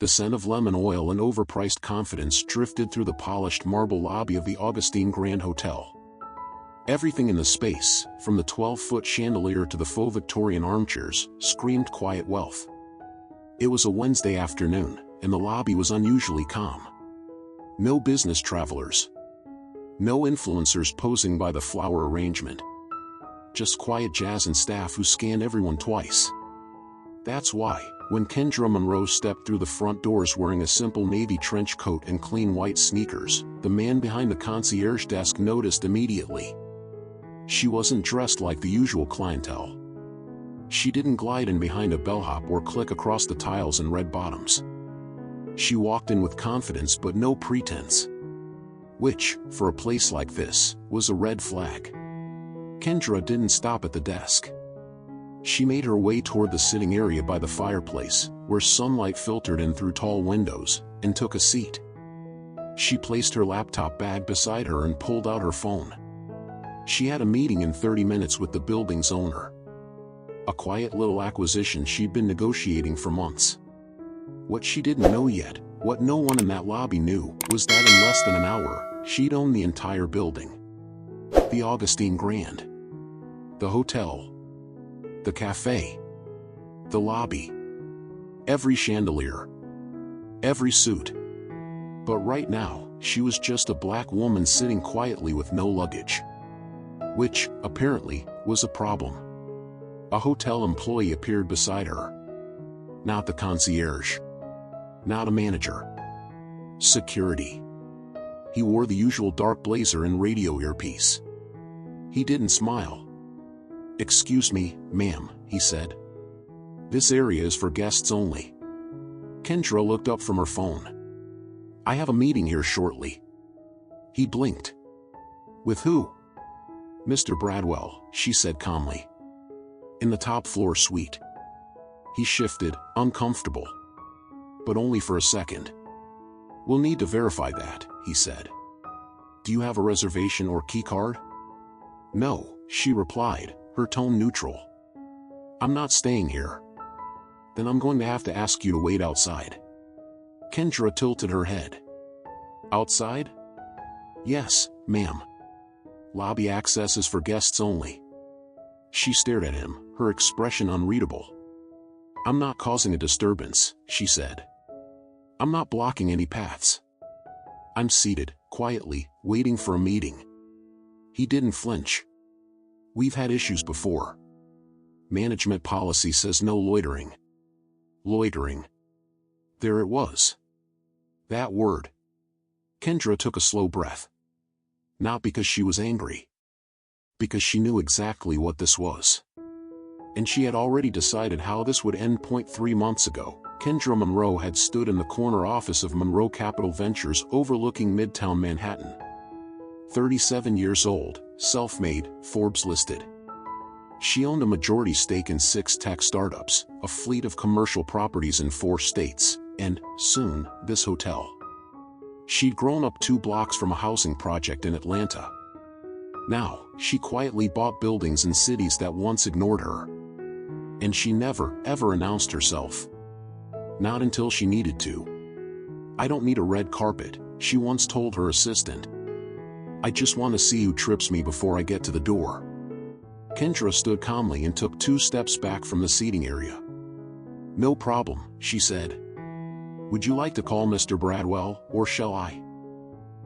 The scent of lemon oil and overpriced confidence drifted through the polished marble lobby of the Augustine Grand Hotel. Everything in the space, from the 12-foot chandelier to the faux Victorian armchairs, screamed quiet wealth. It was a Wednesday afternoon, and the lobby was unusually calm. No business travelers. No influencers posing by the flower arrangement. Just quiet jazz and staff who scanned everyone twice. That's why, when Kendra Monroe stepped through the front doors wearing a simple navy trench coat and clean white sneakers, the man behind the concierge desk noticed immediately. She wasn't dressed like the usual clientele. She didn't glide in behind a bellhop or click across the tiles in red bottoms. She walked in with confidence but no pretense. Which, for a place like this, was a red flag. Kendra didn't stop at the desk. She made her way toward the sitting area by the fireplace, where sunlight filtered in through tall windows, and took a seat. She placed her laptop bag beside her and pulled out her phone. She had a meeting in 30 minutes with the building's owner. A quiet little acquisition she'd been negotiating for months. What she didn't know yet, what no one in that lobby knew, was that in less than an hour, she'd owned the entire building. The Augustine Grand. The hotel. The cafe. The lobby. Every chandelier. Every suit. But right now, she was just a black woman sitting quietly with no luggage. Which, apparently, was a problem. A hotel employee appeared beside her. Not the concierge. Not a manager. Security. He wore the usual dark blazer and radio earpiece. He didn't smile. "Excuse me, ma'am," he said. "This area is for guests only." Kendra looked up from her phone. "I have a meeting here shortly." He blinked. "With who?" "Mr. Bradwell," she said calmly. "In the top floor suite." He shifted, uncomfortable. But only for a second. "We'll need to verify that," he said. "Do you have a reservation or key card?" "No," she replied, her tone neutral. "I'm not staying here." "Then I'm going to have to ask you to wait outside." Kendra tilted her head. "Outside?" "Yes, ma'am. Lobby access is for guests only." She stared at him, her expression unreadable. "I'm not causing a disturbance," she said. "I'm not blocking any paths. I'm seated, quietly, waiting for a meeting." He didn't flinch. "We've had issues before. Management policy says no loitering." Loitering. There it was. That word. Kendra took a slow breath. Not because she was angry. Because she knew exactly what this was. And she had already decided how this would end. 3 months ago, Kendra Monroe had stood in the corner office of Monroe Capital Ventures overlooking Midtown Manhattan. 37 years old, self-made, Forbes listed. She owned a majority stake in 6 tech startups, a fleet of commercial properties in 4 states, and, soon, this hotel. She'd grown up 2 blocks from a housing project in Atlanta. Now, she quietly bought buildings in cities that once ignored her. And she never, ever announced herself. Not until she needed to. "I don't need a red carpet," she once told her assistant. "I just want to see who trips me before I get to the door." Kendra stood calmly and took 2 steps back from the seating area. "No problem," she said. "Would you like to call Mr. Bradwell, or shall I?"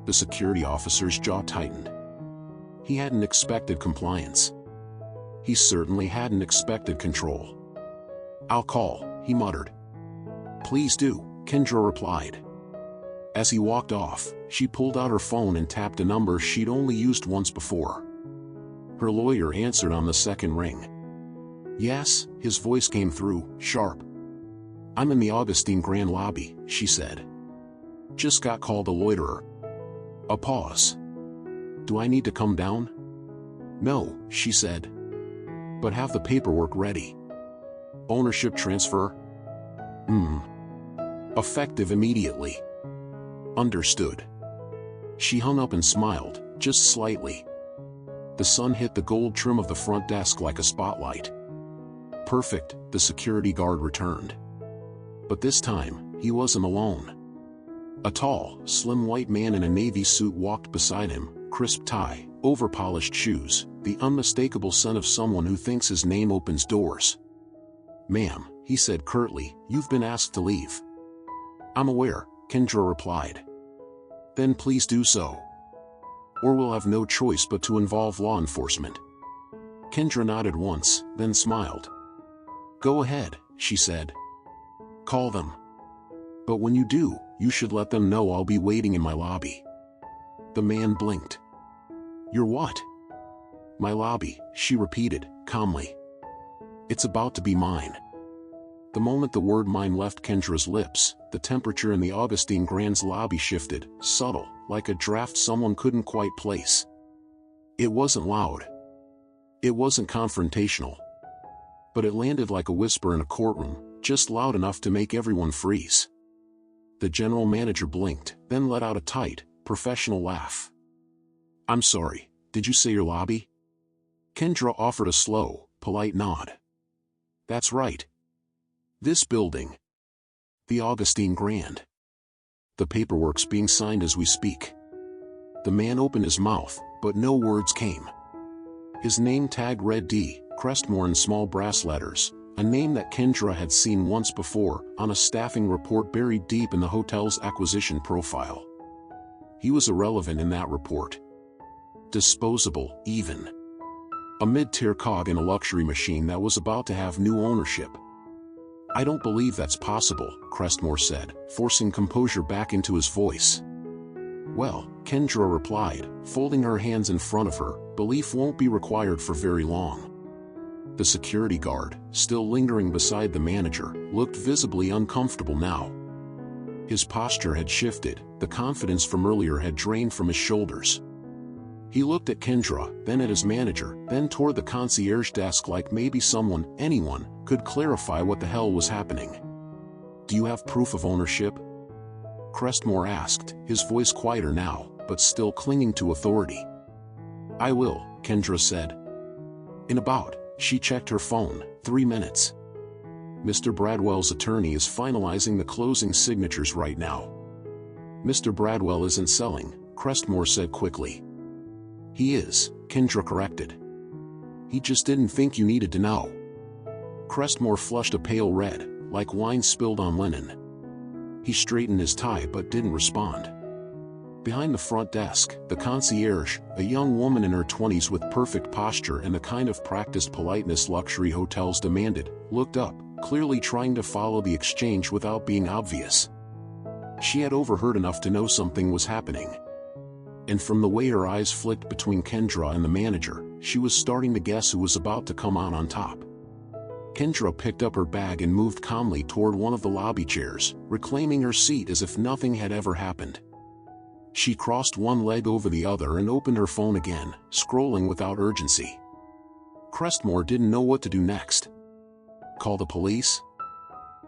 The security officer's jaw tightened. He hadn't expected compliance. He certainly hadn't expected control. "I'll call," he muttered. "Please do," Kendra replied. As he walked off, she pulled out her phone and tapped a number she'd only used once before. Her lawyer answered on the second ring. "Yes," his voice came through, sharp. "I'm in the Augustine Grand lobby," she said. "Just got called a loiterer." A pause. "Do I need to come down?" "No," she said. "But have the paperwork ready." "Ownership transfer?" "Effective immediately." "Understood." She hung up and smiled, just slightly. The sun hit the gold trim of the front desk like a spotlight. "Perfect," the security guard returned. But this time, he wasn't alone. A tall, slim white man in a navy suit walked beside him, crisp tie, over-polished shoes, the unmistakable son of someone who thinks his name opens doors. "Ma'am," he said curtly, "you've been asked to leave." "I'm aware," Kendra replied. "Then please do so. Or we'll have no choice but to involve law enforcement." Kendra nodded once, then smiled. "Go ahead," she said. "Call them. But when you do, you should let them know I'll be waiting in my lobby." The man blinked. "Your what?" "My lobby," she repeated, calmly. "It's about to be mine." The moment the word mine left Kendra's lips, the temperature in the Augustine Grand's lobby shifted, subtle, like a draft someone couldn't quite place. It wasn't loud. It wasn't confrontational. But it landed like a whisper in a courtroom, just loud enough to make everyone freeze. The general manager blinked, then let out a tight, professional laugh. "I'm sorry, did you say your lobby?" Kendra offered a slow, polite nod. "That's right. This building. The Augustine Grand. The paperwork's being signed as we speak." The man opened his mouth, but no words came. His name tag read D. Crestmore in small brass letters, a name that Kendra had seen once before, on a staffing report buried deep in the hotel's acquisition profile. He was irrelevant in that report. Disposable, even. A mid-tier cog in a luxury machine that was about to have new ownership. "I don't believe that's possible," Crestmore said, forcing composure back into his voice. "Well," Kendra replied, folding her hands in front of her, "belief won't be required for very long." The security guard, still lingering beside the manager, looked visibly uncomfortable now. His posture had shifted, the confidence from earlier had drained from his shoulders. He looked at Kendra, then at his manager, then toward the concierge desk like maybe someone, anyone, could clarify what the hell was happening. "Do you have proof of ownership?" Crestmore asked, his voice quieter now, but still clinging to authority. "I will," Kendra said. "In about," she checked her phone, 3 minutes. "Mr. Bradwell's attorney is finalizing the closing signatures right now." "Mr. Bradwell isn't selling," Crestmore said quickly. "He is," Kendra corrected. "He just didn't think you needed to know." Crestmore flushed a pale red, like wine spilled on linen. He straightened his tie but didn't respond. Behind the front desk, the concierge, a young woman in her 20s with perfect posture and the kind of practiced politeness luxury hotels demanded, looked up, clearly trying to follow the exchange without being obvious. She had overheard enough to know something was happening. And from the way her eyes flicked between Kendra and the manager, she was starting to guess who was about to come out on top. Kendra picked up her bag and moved calmly toward one of the lobby chairs, reclaiming her seat as if nothing had ever happened. She crossed one leg over the other and opened her phone again, scrolling without urgency. Crestmore didn't know what to do next. Call the police?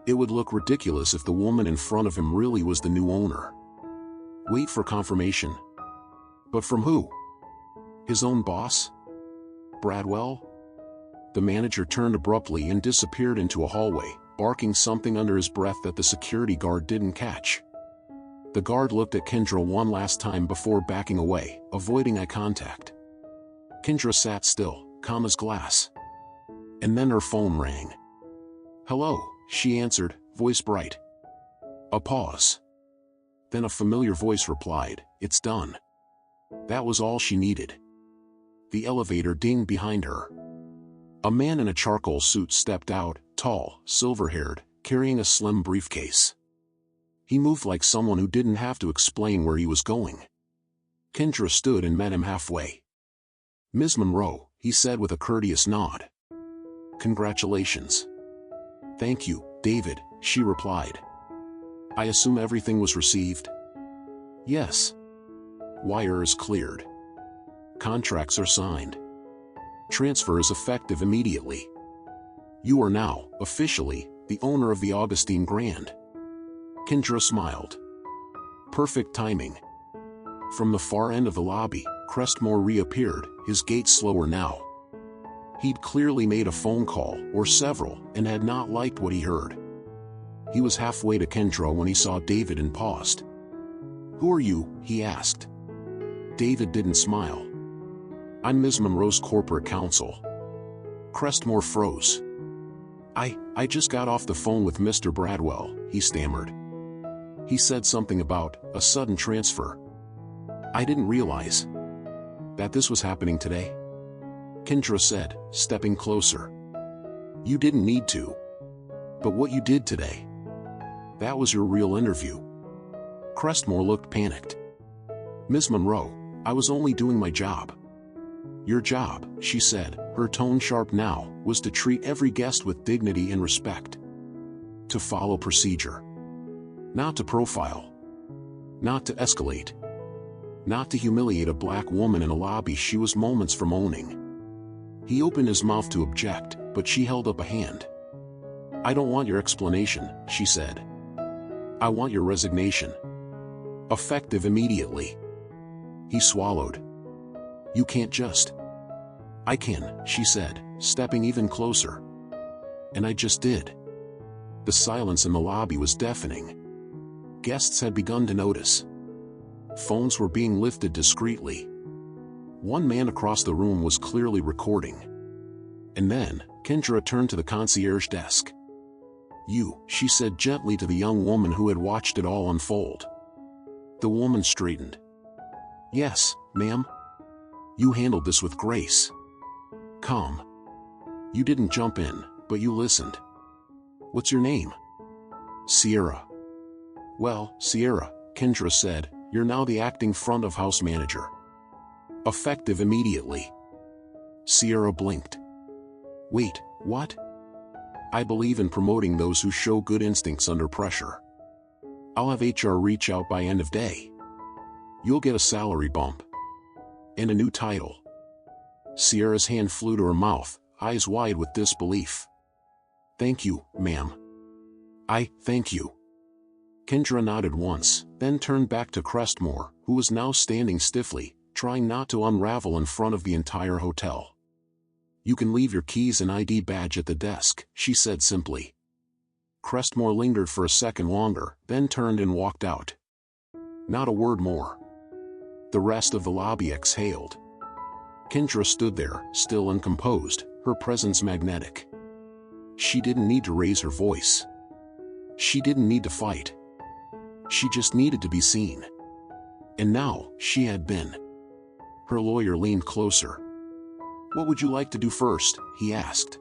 It would look ridiculous if the woman in front of him really was the new owner. Wait for confirmation. But from who? His own boss? Bradwell? The manager turned abruptly and disappeared into a hallway, barking something under his breath that the security guard didn't catch. The guard looked at Kendra one last time before backing away, avoiding eye contact. Kendra sat still, calm as glass. And then her phone rang. "Hello," she answered, voice bright. A pause. Then a familiar voice replied, "It's done." That was all she needed. The elevator dinged behind her. A man in a charcoal suit stepped out, tall, silver-haired, carrying a slim briefcase. He moved like someone who didn't have to explain where he was going. Kendra stood and met him halfway. "Ms. Monroe," he said with a courteous nod. "Congratulations." "Thank you, David," she replied. "I assume everything was received?" "Yes. Wire is cleared. Contracts are signed. Transfer is effective immediately. You are now, officially, the owner of the Augustine Grand." Kendra smiled. Perfect timing. From the far end of the lobby, Crestmore reappeared, his gait slower now. He'd clearly made a phone call, or several, and had not liked what he heard. He was halfway to Kendra when he saw David and paused. "Who are you?" he asked. David didn't smile. "I'm Ms. Monroe's corporate counsel." Crestmore froze. I just got off the phone with Mr. Bradwell," he stammered. "He said something about a sudden transfer. I didn't realize that this was happening today," Kendra said, stepping closer. "You didn't need to. But what you did today, that was your real interview." Crestmore looked panicked. "Ms. Monroe, I was only doing my job." "Your job," she said, her tone sharp now, "was to treat every guest with dignity and respect. To follow procedure. Not to profile. Not to escalate. Not to humiliate a black woman in a lobby she was moments from owning." He opened his mouth to object, but she held up a hand. "I don't want your explanation," she said. "I want your resignation. Effective immediately." He swallowed. "You can't just." "I can," she said, stepping even closer. "And I just did." The silence in the lobby was deafening. Guests had begun to notice. Phones were being lifted discreetly. One man across the room was clearly recording. And then, Kendra turned to the concierge desk. "You," she said gently to the young woman who had watched it all unfold. The woman straightened. "Yes, ma'am. You handled this with grace. Calm. You didn't jump in, but you listened. What's your name?" "Sierra." "Well, Sierra," Kendra said, "you're now the acting front of house manager. Effective immediately." Sierra blinked. "Wait, what?" "I believe in promoting those who show good instincts under pressure. I'll have HR reach out by end of day. You'll get a salary bump. And a new title." Sierra's hand flew to her mouth, eyes wide with disbelief. "Thank you, ma'am." Thank you." Kendra nodded once, then turned back to Crestmore, who was now standing stiffly, trying not to unravel in front of the entire hotel. "You can leave your keys and ID badge at the desk," she said simply. Crestmore lingered for a second longer, then turned and walked out. Not a word more. The rest of the lobby exhaled. Kendra stood there, still and composed, her presence magnetic. She didn't need to raise her voice. She didn't need to fight. She just needed to be seen. And now, she had been. Her lawyer leaned closer. "What would you like to do first?" he asked.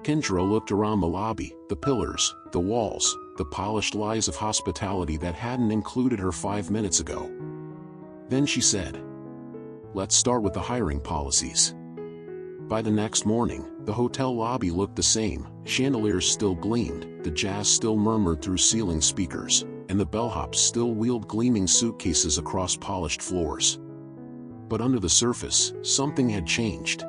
Kendra looked around the lobby, the pillars, the walls, the polished lies of hospitality that hadn't included her 5 minutes ago. Then she said, "Let's start with the hiring policies." By the next morning, the hotel lobby looked the same, chandeliers still gleamed, the jazz still murmured through ceiling speakers, and the bellhops still wheeled gleaming suitcases across polished floors. But under the surface, something had changed.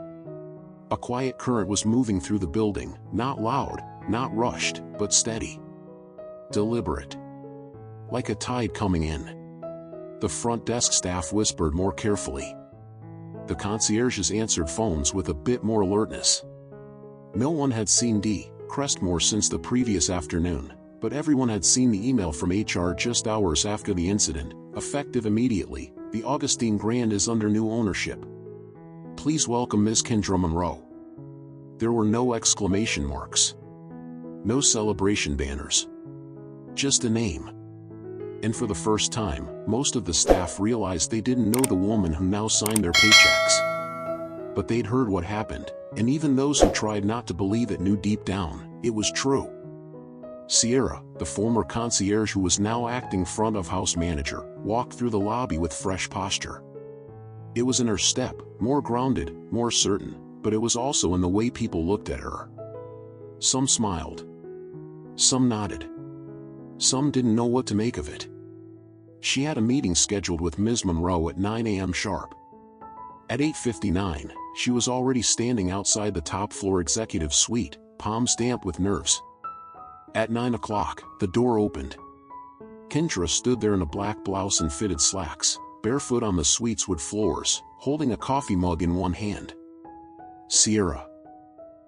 A quiet current was moving through the building, not loud, not rushed, but steady. Deliberate. Like a tide coming in. The front desk staff whispered more carefully. The concierges answered phones with a bit more alertness. No one had seen Crestmore since the previous afternoon, but everyone had seen the email from HR just hours after the incident, effective immediately. "The Augustine Grand is under new ownership. Please welcome Ms. Kendra Monroe." There were no exclamation marks. No celebration banners. Just a name. And for the first time, most of the staff realized they didn't know the woman who now signed their paychecks. But they'd heard what happened, and even those who tried not to believe it knew deep down, it was true. Sierra, the former concierge who was now acting front of house manager, walked through the lobby with fresh posture. It was in her step, more grounded, more certain, but it was also in the way people looked at her. Some smiled. Some nodded. Some didn't know what to make of it. She had a meeting scheduled with Ms. Monroe at 9 a.m. sharp. At 8:59, she was already standing outside the top-floor executive suite, palms damp with nerves. At 9 o'clock, the door opened. Kendra stood there in a black blouse and fitted slacks, barefoot on the suite's wood floors, holding a coffee mug in one hand. "Sierra.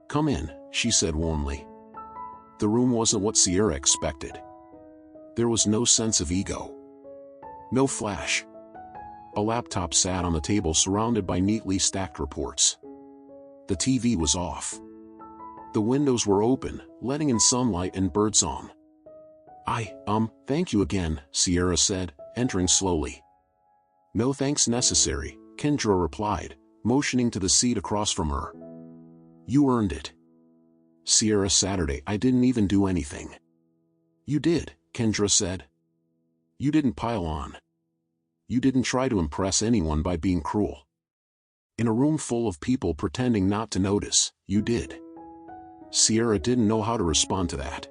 Come in," she said warmly. The room wasn't what Sierra expected. There was no sense of ego. No flash. A laptop sat on the table surrounded by neatly stacked reports. The TV was off. The windows were open, letting in sunlight and birdsong. Thank you again, Sierra said, entering slowly. No thanks necessary, Kendra replied, motioning to the seat across from her. You earned it. Sierra, Saturday, I didn't even do anything. You did, Kendra said. You didn't pile on. You didn't try to impress anyone by being cruel. In a room full of people pretending not to notice, you did. Sierra didn't know how to respond to that.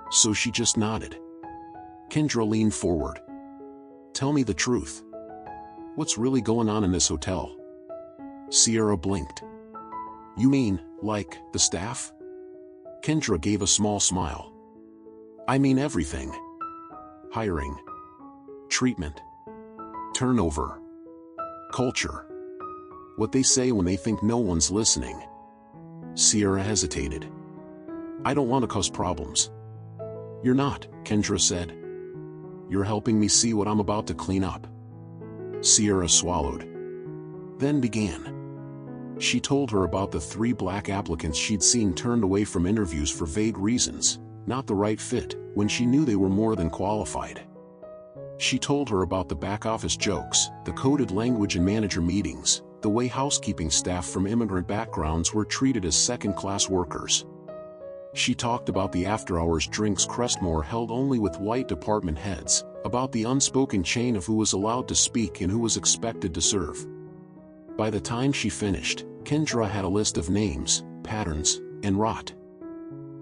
So she just nodded. Kendra leaned forward. Tell me the truth. What's really going on in this hotel? Sierra blinked. You mean, like, the staff? Kendra gave a small smile. I mean everything. Hiring. Treatment. Turnover. Culture. What they say when they think no one's listening. Sierra hesitated. I don't want to cause problems. You're not, Kendra said. You're helping me see what I'm about to clean up. Sierra swallowed. Then began. She told her about the 3 black applicants she'd seen turned away from interviews for vague reasons, not the right fit, when she knew they were more than qualified. She told her about the back-office jokes, the coded language in manager meetings, the way housekeeping staff from immigrant backgrounds were treated as second-class workers. She talked about the after-hours drinks Crestmore held only with white department heads, about the unspoken chain of who was allowed to speak and who was expected to serve. By the time she finished, Kendra had a list of names, patterns, and rot.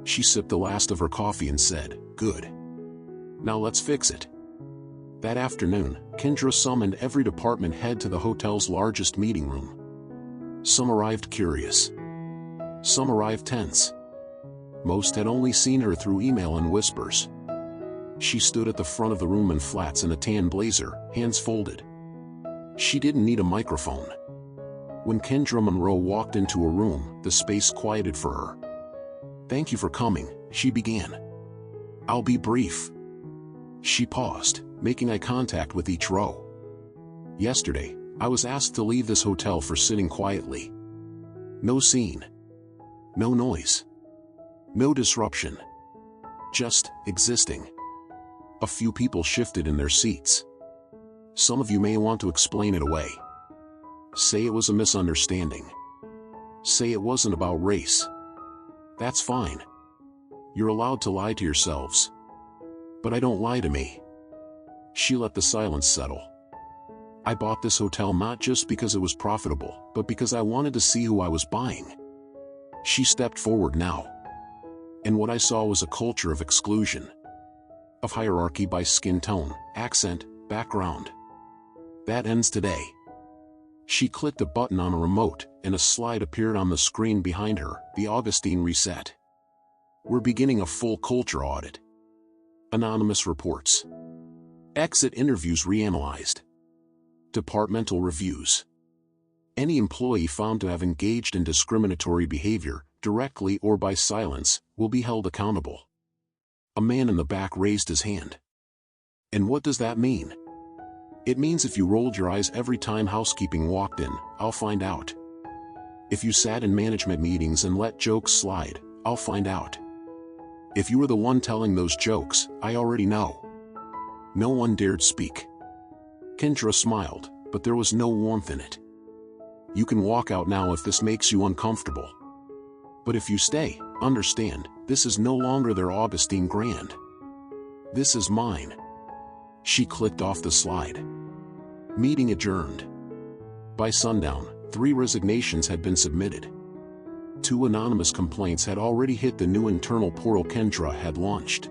She sipped the last of her coffee and said, Good. Now let's fix it. That afternoon, Kendra summoned every department head to the hotel's largest meeting room. Some arrived curious. Some arrived tense. Most had only seen her through email and whispers. She stood at the front of the room in flats and a tan blazer, hands folded. She didn't need a microphone. When Kendra Monroe walked into a room, the space quieted for her. Thank you for coming, she began. I'll be brief. She paused, making eye contact with each row. Yesterday, I was asked to leave this hotel for sitting quietly. No scene. No noise. No disruption. Just existing. A few people shifted in their seats. Some of you may want to explain it away. Say it was a misunderstanding. Say it wasn't about race. That's fine. You're allowed to lie to yourselves. But I don't lie to me. She let the silence settle. I bought this hotel not just because it was profitable, but because I wanted to see who I was buying. She stepped forward now. And what I saw was a culture of exclusion. Of hierarchy by skin tone, accent, background. That ends today. She clicked a button on a remote, and a slide appeared on the screen behind her, the Augustine reset. We're beginning a full culture audit. Anonymous reports. Exit interviews reanalyzed. Departmental reviews. Any employee found to have engaged in discriminatory behavior, directly or by silence, will be held accountable. A man in the back raised his hand. And what does that mean? It means if you rolled your eyes every time housekeeping walked in, I'll find out. If you sat in management meetings and let jokes slide, I'll find out. If you were the one telling those jokes, I already know. No one dared speak. Kendra smiled, but there was no warmth in it. You can walk out now if this makes you uncomfortable. But if you stay, understand, this is no longer their Augustine Grand. This is mine. She clicked off the slide. Meeting adjourned. By sundown, 3 resignations had been submitted. 2 anonymous complaints had already hit the new internal portal Kendra had launched.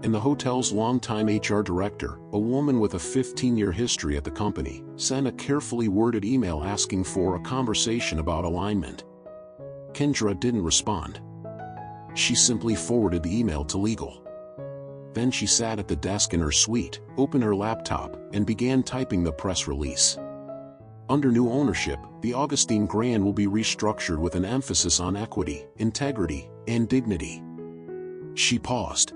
And the hotel's longtime HR director, a woman with a 15-year history at the company, sent a carefully worded email asking for a conversation about alignment. Kendra didn't respond. She simply forwarded the email to legal. Then she sat at the desk in her suite, opened her laptop, and began typing the press release. Under new ownership, the Augustine Grand will be restructured with an emphasis on equity, integrity, and dignity. She paused,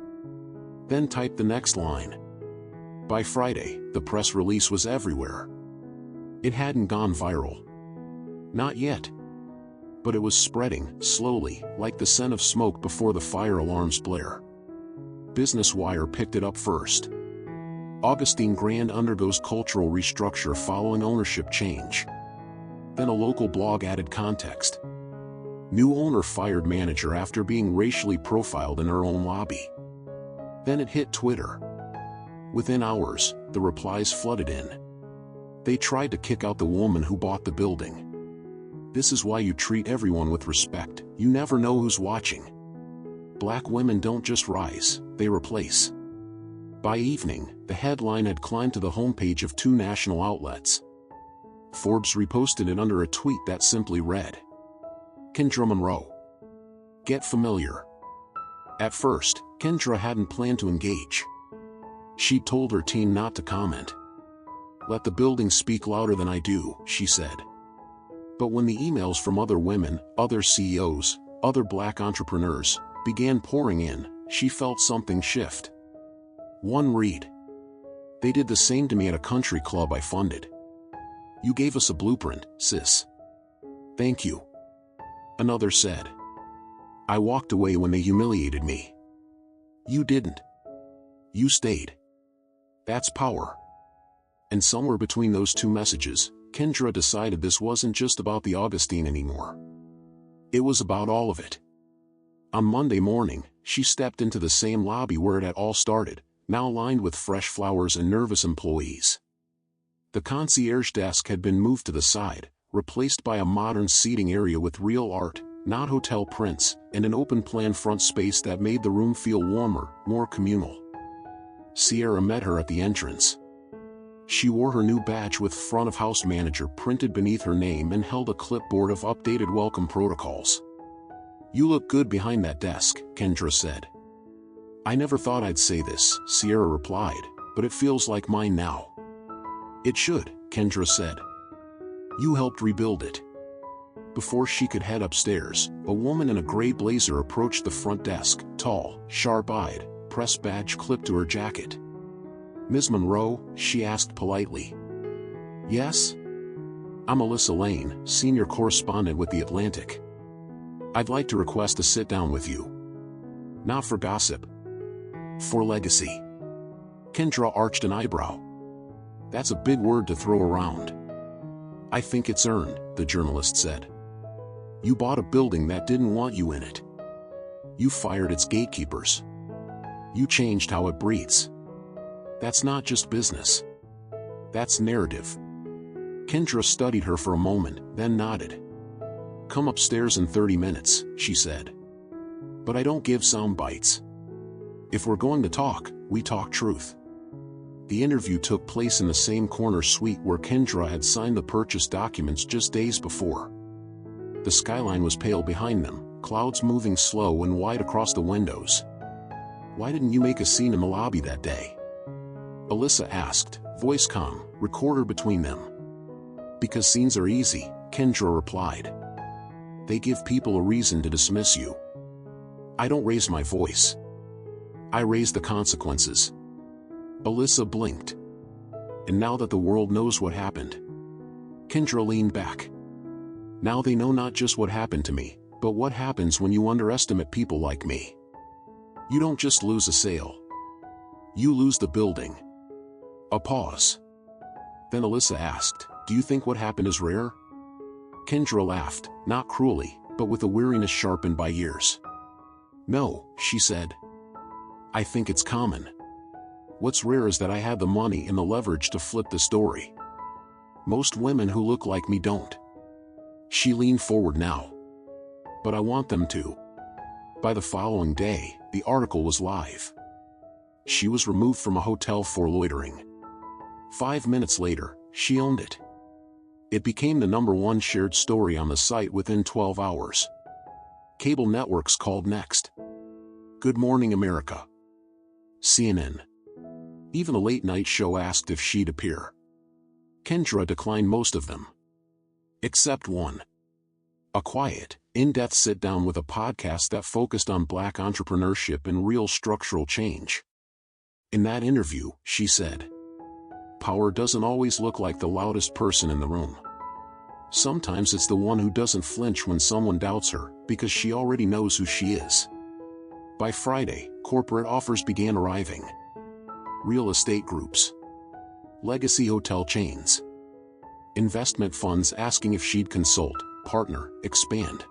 then typed the next line. By Friday, the press release was everywhere. It hadn't gone viral. Not yet. But it was spreading, slowly, like the scent of smoke before the fire alarms blare. Business Wire picked it up first. Augustine Grand undergoes cultural restructure following ownership change. Then a local blog added context. New owner fired manager after being racially profiled in her own lobby. Then it hit Twitter. Within hours, the replies flooded in. They tried to kick out the woman who bought the building. This is why you treat everyone with respect. You never know who's watching. Black women don't just rise, they replace. By evening, the headline had climbed to the homepage of 2 national outlets. Forbes reposted it under a tweet that simply read, Kendra Monroe. Get familiar. At first, Kendra hadn't planned to engage. She told her team not to comment. Let the building speak louder than I do, she said. But when the emails from other women, other CEOs, other black entrepreneurs, began pouring in, she felt something shift. One read. They did the same to me at a country club I funded. You gave us a blueprint, sis. Thank you. Another said. I walked away when they humiliated me. You didn't. You stayed. That's power. And somewhere between those 2 messages, Kendra decided this wasn't just about the Augustine anymore. It was about all of it. On Monday morning, she stepped into the same lobby where it had all started, now lined with fresh flowers and nervous employees. The concierge desk had been moved to the side, replaced by a modern seating area with real art, not hotel prints, and an open-plan front space that made the room feel warmer, more communal. Sierra met her at the entrance. She wore her new badge with front of house manager printed beneath her name and held a clipboard of updated welcome protocols. You look good behind that desk, Kendra said. I never thought I'd say this, Sierra replied, but it feels like mine now. It should, Kendra said. You helped rebuild it. Before she could head upstairs, a woman in a gray blazer approached the front desk, tall, sharp-eyed, press badge clipped to her jacket. Ms. Monroe, she asked politely. Yes? I'm Alyssa Lane, senior correspondent with The Atlantic. I'd like to request a sit-down with you. Not for gossip. For legacy. Kendra arched an eyebrow. That's a big word to throw around. I think it's earned, the journalist said. You bought a building that didn't want you in it. You fired its gatekeepers. You changed how it breathes. That's not just business. That's narrative. Kendra studied her for a moment, then nodded. Come upstairs in 30 minutes, she said. But I don't give sound bites. If we're going to talk, we talk truth. The interview took place in the same corner suite where Kendra had signed the purchase documents just days before. The skyline was pale behind them, clouds moving slow and wide across the windows. Why didn't you make a scene in the lobby that day? Alyssa asked, voice calm, recorder between them. Because scenes are easy, Kendra replied. They give people a reason to dismiss you. I don't raise my voice. I raise the consequences. Alyssa blinked. And now that the world knows what happened. Kendra leaned back. Now they know not just what happened to me, but what happens when you underestimate people like me. You don't just lose a sale. You lose the building. A pause. Then Alyssa asked, do you think what happened is rare? Kendra laughed, not cruelly, but with a weariness sharpened by years. No, she said. I think it's common. What's rare is that I had the money and the leverage to flip the story. Most women who look like me don't. She leaned forward now. But I want them to. By the following day, the article was live. She was removed from a hotel for loitering. 5 minutes later, she owned it. It became the #1 shared story on the site within 12 hours. Cable networks called next. Good Morning America. CNN. Even a late-night show asked if she'd appear. Kendra declined most of them. Except one. A quiet, in-depth sit-down with a podcast that focused on Black entrepreneurship and real structural change. In that interview, she said, "Power doesn't always look like the loudest person in the room. Sometimes it's the one who doesn't flinch when someone doubts her, because she already knows who she is." By Friday, corporate offers began arriving. Real estate groups, legacy hotel chains, investment funds asking if she'd consult, partner, expand.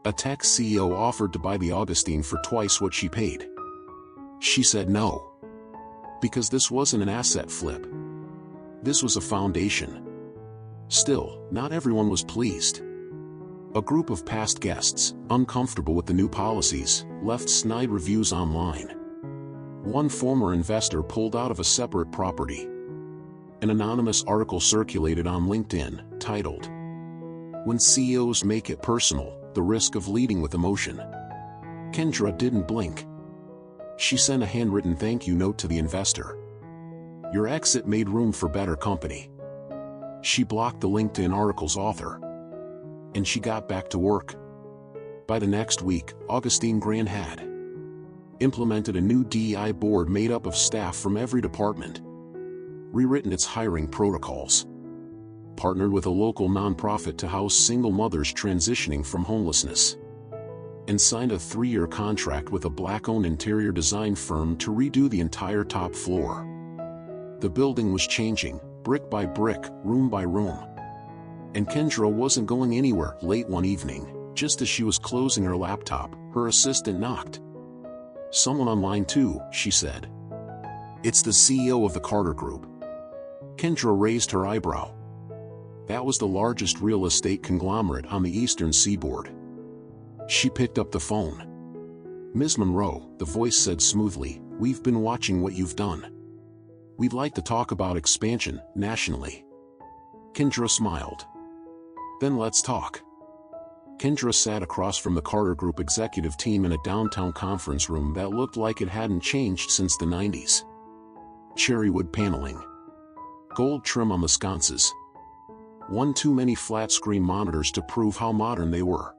A tech CEO offered to buy the Augustine for twice what she paid. She said no. Because this wasn't an asset flip. This was a foundation. Still, not everyone was pleased. A group of past guests, uncomfortable with the new policies, left snide reviews online. One former investor pulled out of a separate property. An anonymous article circulated on LinkedIn, titled, "When CEOs Make It Personal, the Risk of Leading with Emotion." Kendra didn't blink. She sent a handwritten thank you note to the investor. "Your exit made room for better company." She blocked the LinkedIn article's author. And she got back to work. By the next week, Augustine Grand had implemented a new DEI board made up of staff from every department, rewritten its hiring protocols, partnered with a local nonprofit to house single mothers transitioning from homelessness, and signed a 3-year contract with a Black-owned interior design firm to redo the entire top floor. The building was changing, brick by brick, room by room. And Kendra wasn't going anywhere. Late one evening, just as she was closing her laptop, her assistant knocked. "Someone on line 2, she said. "It's the CEO of the Carter Group." Kendra raised her eyebrow. That was the largest real estate conglomerate on the eastern seaboard. She picked up the phone. "Ms. Monroe," the voice said smoothly, "we've been watching what you've done. We'd like to talk about expansion, nationally." Kendra smiled. "Then let's talk." Kendra sat across from the Carter Group executive team in a downtown conference room that looked like it hadn't changed since the 90s. Cherrywood paneling, gold trim on the sconces. One too many flat-screen monitors to prove how modern they were.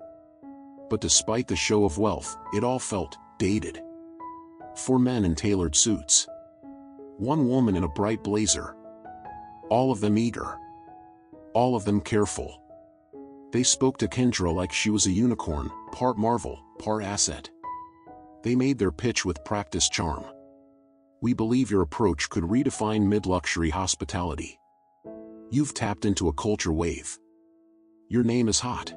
But despite the show of wealth, it all felt dated. 4 men in tailored suits. 1 woman in a bright blazer. All of them eager. All of them careful. They spoke to Kendra like she was a unicorn, part marvel, part asset. They made their pitch with practiced charm. "We believe your approach could redefine mid-luxury hospitality. You've tapped into a culture wave. Your name is hot.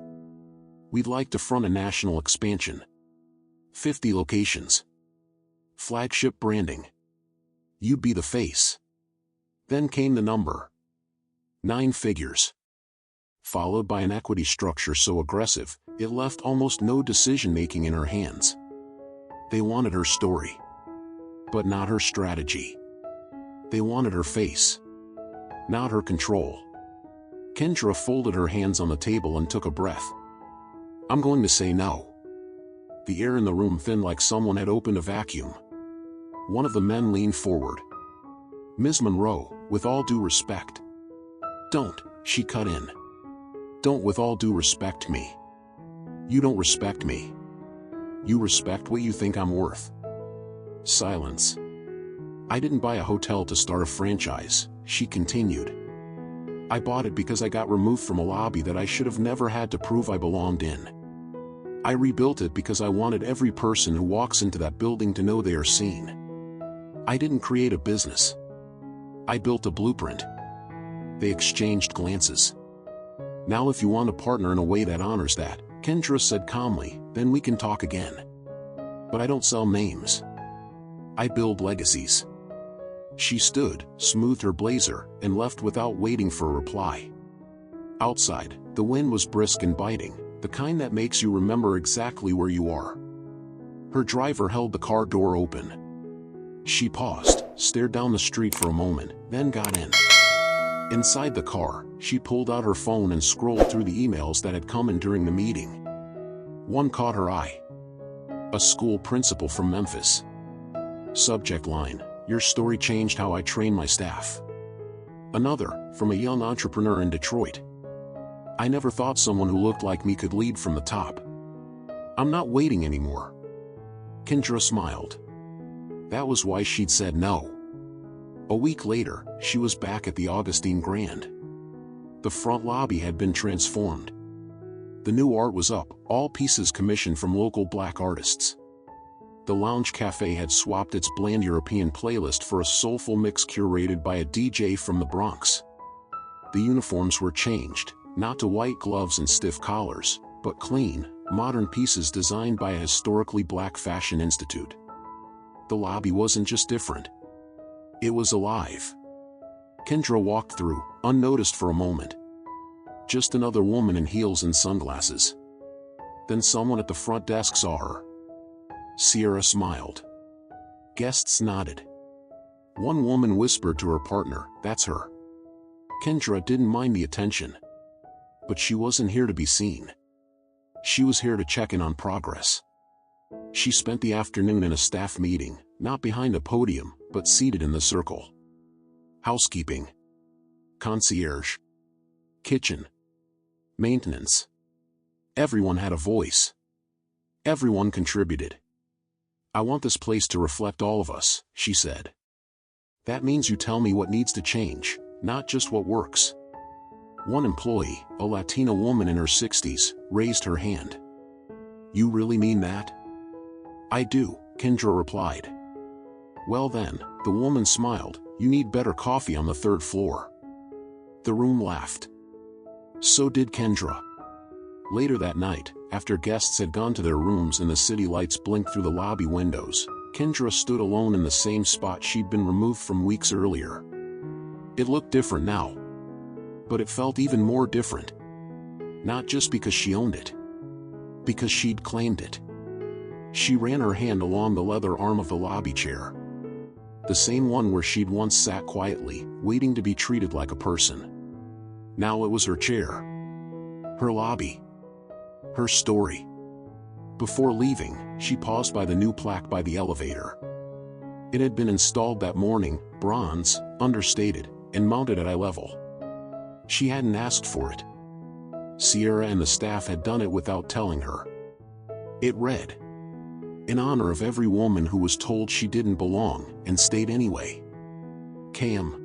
We'd like to front a national expansion. 50 locations. Flagship branding. You'd be the face." Then came the number. 9 figures. Followed by an equity structure so aggressive, it left almost no decision-making in her hands. They wanted her story. But not her strategy. They wanted her face. Not her control. Kendra folded her hands on the table and took a breath. "I'm going to say no." The air in the room thinned like someone had opened a vacuum. One of the men leaned forward. "Ms. Monroe, with all due respect." "Don't," she cut in. "Don't with all due respect me. You don't respect me. You respect what you think I'm worth." Silence. "I didn't buy a hotel to start a franchise," she continued. "I bought it because I got removed from a lobby that I should have never had to prove I belonged in. I rebuilt it because I wanted every person who walks into that building to know they are seen. I didn't create a business. I built a blueprint." They exchanged glances. "Now if you want a partner in a way that honors that," Kendra said calmly, "then we can talk again. But I don't sell names. I build legacies." She stood, smoothed her blazer, and left without waiting for a reply. Outside, the wind was brisk and biting, the kind that makes you remember exactly where you are. Her driver held the car door open. She paused, stared down the street for a moment, then got in. Inside the car, she pulled out her phone and scrolled through the emails that had come in during the meeting. One caught her eye. A school principal from Memphis. Subject line: "Your story changed how I train my staff." Another, from a young entrepreneur in Detroit. I never thought someone who looked like me could lead from the top. I'm not waiting anymore. Kendra smiled. That was why she'd said no. A week later, she was back at the Augustine Grand. The front lobby had been transformed. The new art was up, all pieces commissioned from local black artists. The lounge cafe had swapped its bland European playlist for a soulful mix curated by a DJ from the Bronx. The uniforms were changed, not to white gloves and stiff collars, but clean, modern pieces designed by a historically black fashion institute. The lobby wasn't just different. It was alive. Kendra walked through, unnoticed for a moment. Just another woman in heels and sunglasses. Then someone at the front desk saw her. Sierra smiled. Guests nodded. One woman whispered to her partner, "That's her." Kendra didn't mind the attention. But she wasn't here to be seen. She was here to check in on progress. She spent the afternoon in a staff meeting, not behind a podium, but seated in the circle. Housekeeping, concierge, kitchen, maintenance. Everyone had a voice. Everyone contributed. "I want this place to reflect all of us," she said. "That means you tell me what needs to change, not just what works." One employee, a Latina woman in her 60s, raised her hand. "You really mean that?" "I do," Kendra replied. "Well then," the woman smiled, "you need better coffee on the third floor." The room laughed. So did Kendra. Later that night, after guests had gone to their rooms and the city lights blinked through the lobby windows, Kendra stood alone in the same spot she'd been removed from weeks earlier. It looked different now. But it felt even more different. Not just because she owned it. Because she'd claimed it. She ran her hand along the leather arm of the lobby chair. The same one where she'd once sat quietly, waiting to be treated like a person. Now it was her chair. Her lobby. Her story. Before leaving, she paused by the new plaque by the elevator. It had been installed that morning, bronze, understated, and mounted at eye level. She hadn't asked for it. Sierra and the staff had done it without telling her. It read, "In honor of every woman who was told she didn't belong, and stayed anyway. Cam."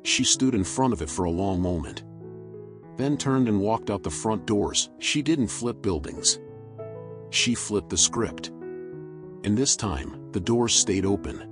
She stood in front of it for a long moment. Then turned and walked out the front doors. She didn't flip buildings. She flipped the script. And this time, the doors stayed open.